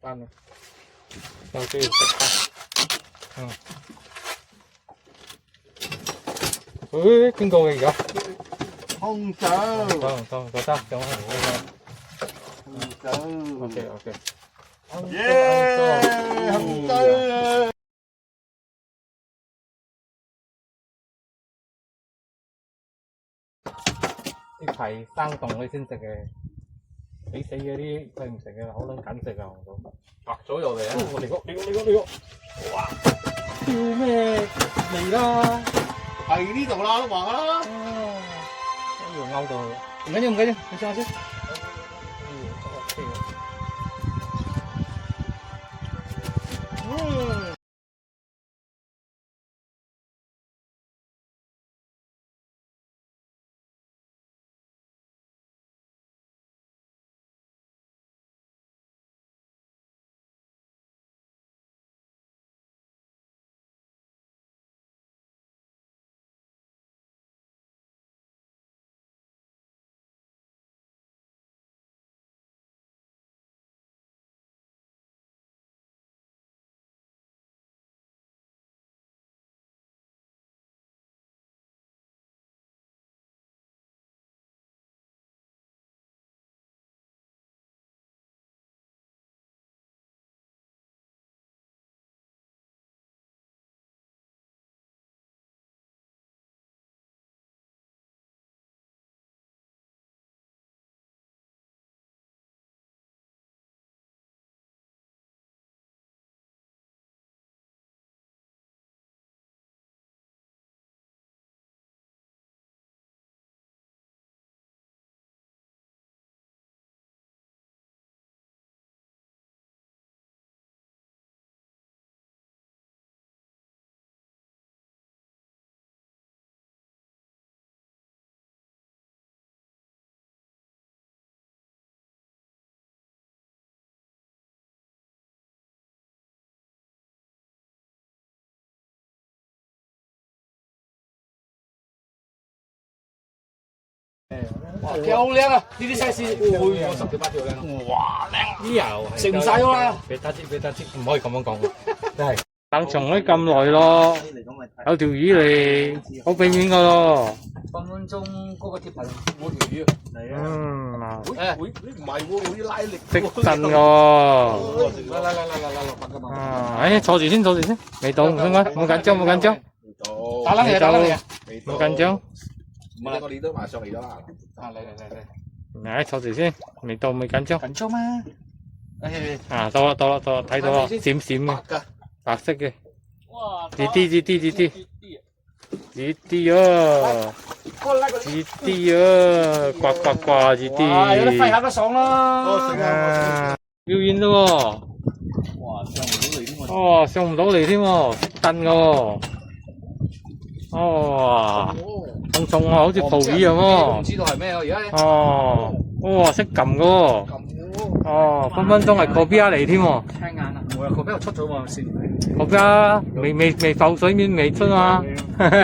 翻咯，又都要食翻。誒，邊個嘅而家？紅酒。得，得，咁啊，紅酒。OK。耶！紅酒。啲皮生凍嗰啲先食嘅，死嗰啲佢唔食嘅，好撚緊食啊！紅棗白咗又嚟啊！嚟個！哇！叫咩嚟啦？係呢度啦，都話啦。一樣勾到，唔緊要，你試下先。哇，漂亮啊！呢啲 size，我10條8條靚。哇，靚！呢又食唔晒咗啦。俾得知，唔可以咁樣講，真係。等蟲咗咁耐咯，有條魚嚟，好俾面噶咯。分分鐘嗰個鐵皮冇條魚。係啊。唔係喎，有啲拉力。識震喎。嚟。啊，坐住先，未到，唔該，冇緊張。打冷嚟啊！冇緊張。唔係，我哋都埋上嚟咗啦。嚟，坐住先，未到，未緊張。緊張咩？啊，到啦，睇到啦，閃閃嘅，白色嘅。哇！熱啲啊！呱，熱啲。有得揮下都爽啦！表演咯喎！哇，上唔到嚟添喎，震嘅喎。哦，重重啊，好似蒲魚咁喎。唔知道係咩而家。哦，哇，識撳嘅喎。哦，分分鐘係個邊嚟添喎。聽眼啦，冇啊，個邊又出咗喎先。個邊未浮水面未出嘛。浮水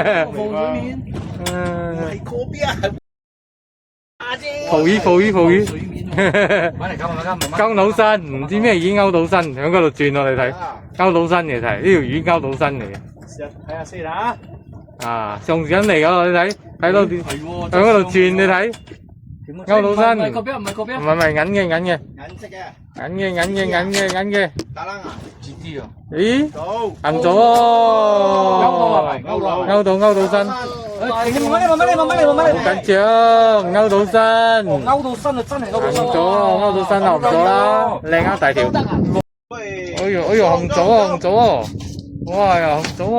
面。係個邊啊！蒲魚。買嚟交，勾到身，唔知咩已經勾到身，喺嗰度轉落嚟睇，勾到身嘅睇，呢條魚勾到身嚟嘅。睇下先啦。啊，上緊嚟噶，你睇到喺嗰度轉，你睇，勾到身。唔係銀嘅。銀色嘅。銀嘅。打冷啊！接啲啊！咦？硬咗喎！勾到身。慢慢嚟！好緊張，勾到身。勾到身啊！真係勾到身。勾到身就唔咗啦，靚啊大條。哎呦，紅咗喎！哇，又紅咗喎！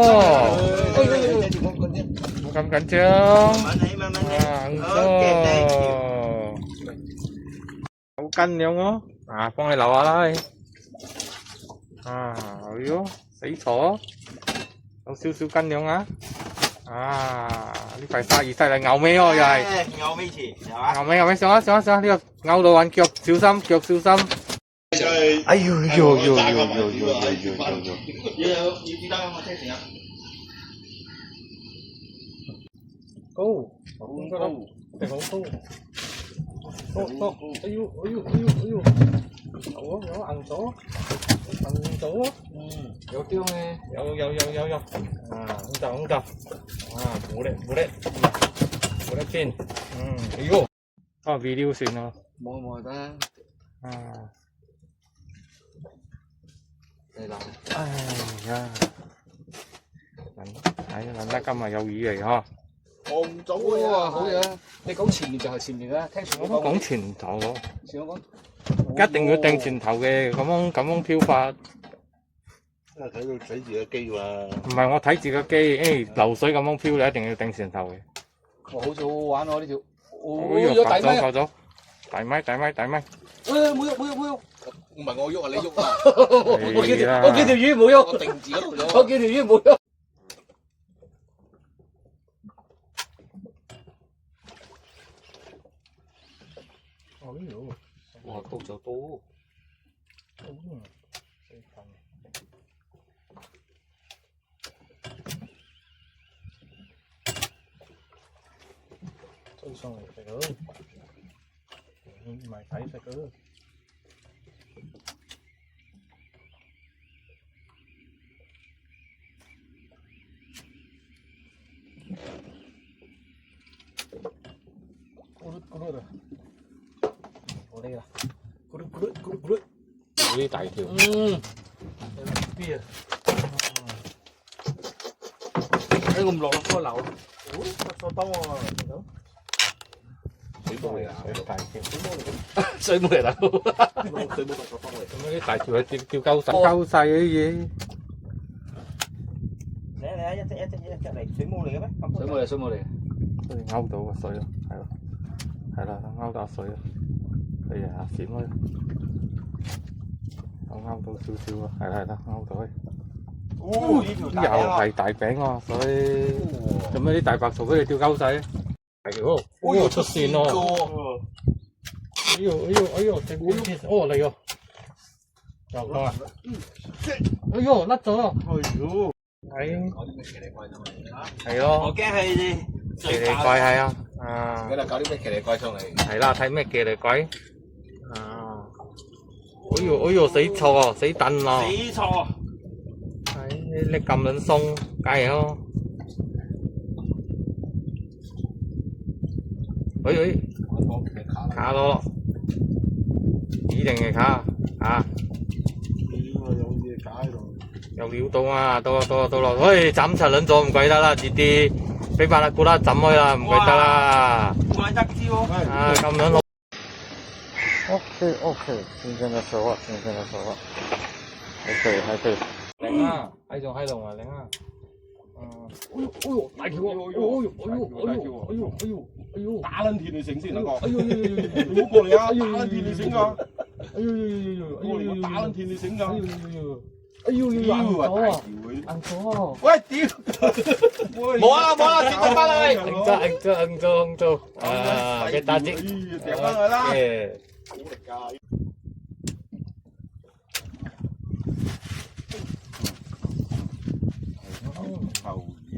冇咁緊張。慢慢紅咗。好斤樣咯，啊，幫你留下啦。啊，哎喲，死錯，有少少斤樣啊。啊，呢塊鯊魚犀利，牛尾喎又係。牛尾前係嘛？牛尾上啊！呢個勾到揾腳小心。哎呦！高，好高，哎呦！有硬咗，硬咗啊！有雕咩？有啊！空就啊！冇力先，哎呦，video 算咯，冇得。啊！嚟啦！哎呀，諗得今日有魚嚟嗬！我唔早啊，好嘢！你講前面就係前面啦，聽前我都講前頭喎，前我講。一定要掟前頭嘅，咁樣漂法。睇住個機嘛。唔係我睇住個機，流水咁樣漂，你一定要掟前頭嘅。我好似好好玩喎呢條。大咪夠咗，大咪。冇喐。唔係我喐啊，你喐啊。我見條魚冇喐。我定住嗰度咗。我見條魚冇喐。哇，高就多。追上嚟食咯，唔係睇食咯。咕嚕我呢個咕嚕，嗰啲大條。啲啊！睇咁落開流。我兜啊，水母嚟啊，大條。水母嚟啦！水母特幫嚟。咁啲大條係釣鳩晒嗰啲嘢。嚟一隻嚟水母嚟嘅咩？水母嚟。勾到個水咯，係啦，勾到水咯。哎呀，閃開，我勾到少少啊，係啦，勾到去。又係大餅喎，所以做咩啲大白兔俾你釣鳩晒？大條，出線咯！哎呦，整邊先，嚟喎，又多啊！哎呦，甩咗！係咯，我驚係奇離怪係啊，而家搞啲咩奇離怪上嚟？係啦，睇咩奇離怪啊！哎呦，死錯，死燉咯！死錯，你咁撚鬆，梗係咯！卡咯，一定係卡啊！有嘢假喺度。有料到啊！到啦！喂，斬柒撚咗唔鬼得啦，遲啲俾巴拉古拉斬開啦，唔鬼得啦！我一招，啊，咁樣咯。OK，新鮮的手啊，OK，靚啊，喺度啊，靚啊！大條啊！打撚斷你繩先，兩個。哎呦，唔好過嚟啊！打撚斷你繩㗎。哎呦，過嚟我打撚斷你繩㗎。硬咗！喂，屌！冇啊，接得翻嚟。硬咗！啊，嘅大隻，掉翻去啦。好力㗎！臭嘢！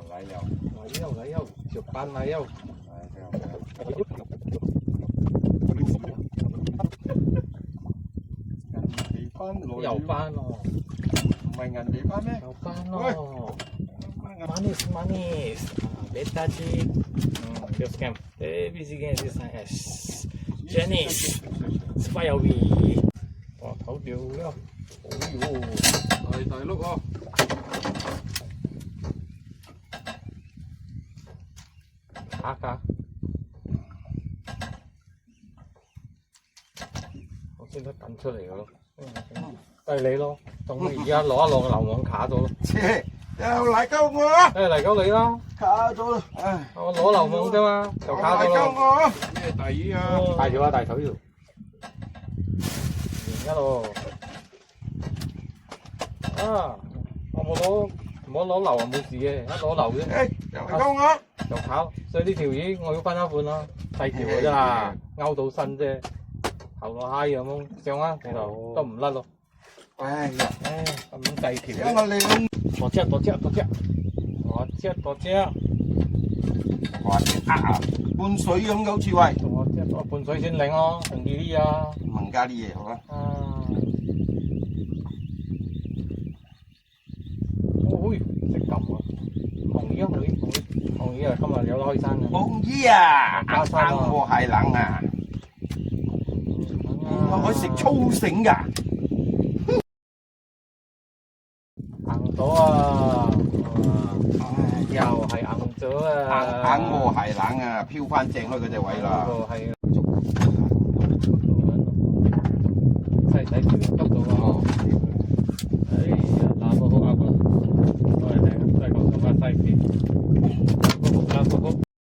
奶油，食班奶油。又班咯，唔係人哋班咩？又班咯。Manis, beta chick, just cam, busy game this S, Janice, Spirey， 哇，頭掉啦，哎呦，大碌啊！打，我先得等出嚟嘅咯，係你咯，仲而家攞一攞個流網卡咗咯。又嚟鳩我，嚟鳩你啦，卡咗啦，唉，我攞流網啫嘛，就卡咗嚟鳩咯。我，咩大魚啊？大條啊，大頭條，完一路。啊，我冇攞，唔好攞流啊，冇事嘅，一攞流啫。誒，又嚟鳩我，就跑，所以呢條魚我要分一半啦，細條嘅啫啦，勾到身啫，頭落閪咁樣上啊，其實都唔甩咯。哎呀，咁細條。因為你多隻，我隻啊！半水咁嘅好似喂，我半水先領咯，定啲啲啊。問加啲嘢好啦。ui識撳啊！紅衣今日有得開山嘅。紅衣啊，啱喎係冷啊，我可以食粗繩㗎。硬咗啊！又係硬咗啊！硬喎係冷啊，飄翻正開嗰隻位啦。係細細條急到啊！哎呀，打到好啱啊！都係靚，都係咁咁細啲。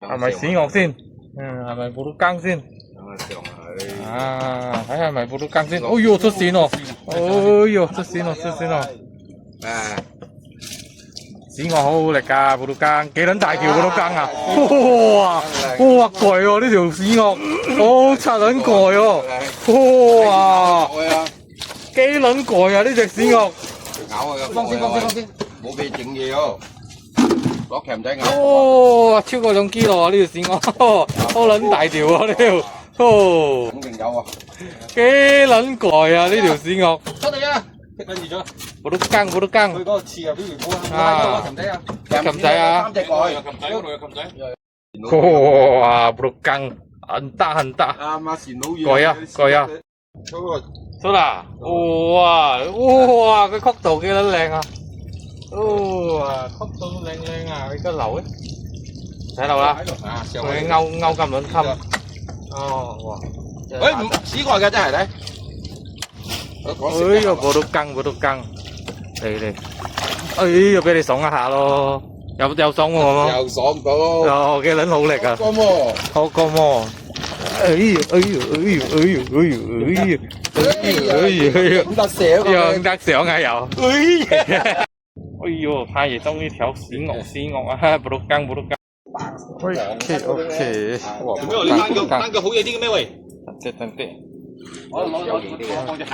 係咪屎樂先？係咪布魯更先？啊，睇下係咪布魯更先。哎喲，出線喎！哎喲，出線喎，出線喎！屎樂好好力㗎，布魯更幾撚大條布魯更啊！哇，攰喎呢條屎樂，好柒撚攰喎！哇，幾撚攰啊呢隻屎樂！咬啊！放先，冇俾整嘢喎，攞鉗仔咬。哇，超過2 kg 啊呢條屎樂，好撚大條啊呢條，肯定有啊！幾撚攰啊呢條屎樂！出嚟啊！跟住咗，布魯更，佢嗰個刺入邊條褲啊！鉗仔啊！鉗仔啊！ 3隻過去。鉗仔嗰度有鉗仔。哇，布魯更，很大。啱啊，前佬過啊！出啦！哇，佢曲度幾撚靚啊！哇，曲度靚啊！你個流咧？睇漏啦！佢勾咁撚襟。哦，哇！喂，唔紫外嘅真係咧。哎呀，布魯更，嚟，哎呀，俾你爽一下咯，有爽喎，又爽到。又幾撚好力啊！咁喎，好咁喎，哎呀，咁得射樣得上啊又，哎呦，太爺終於條屎樂啊，布魯更，OK，做咩？你單腳好嘢啲嘅咩喂？等啲。我攞放隻鞋。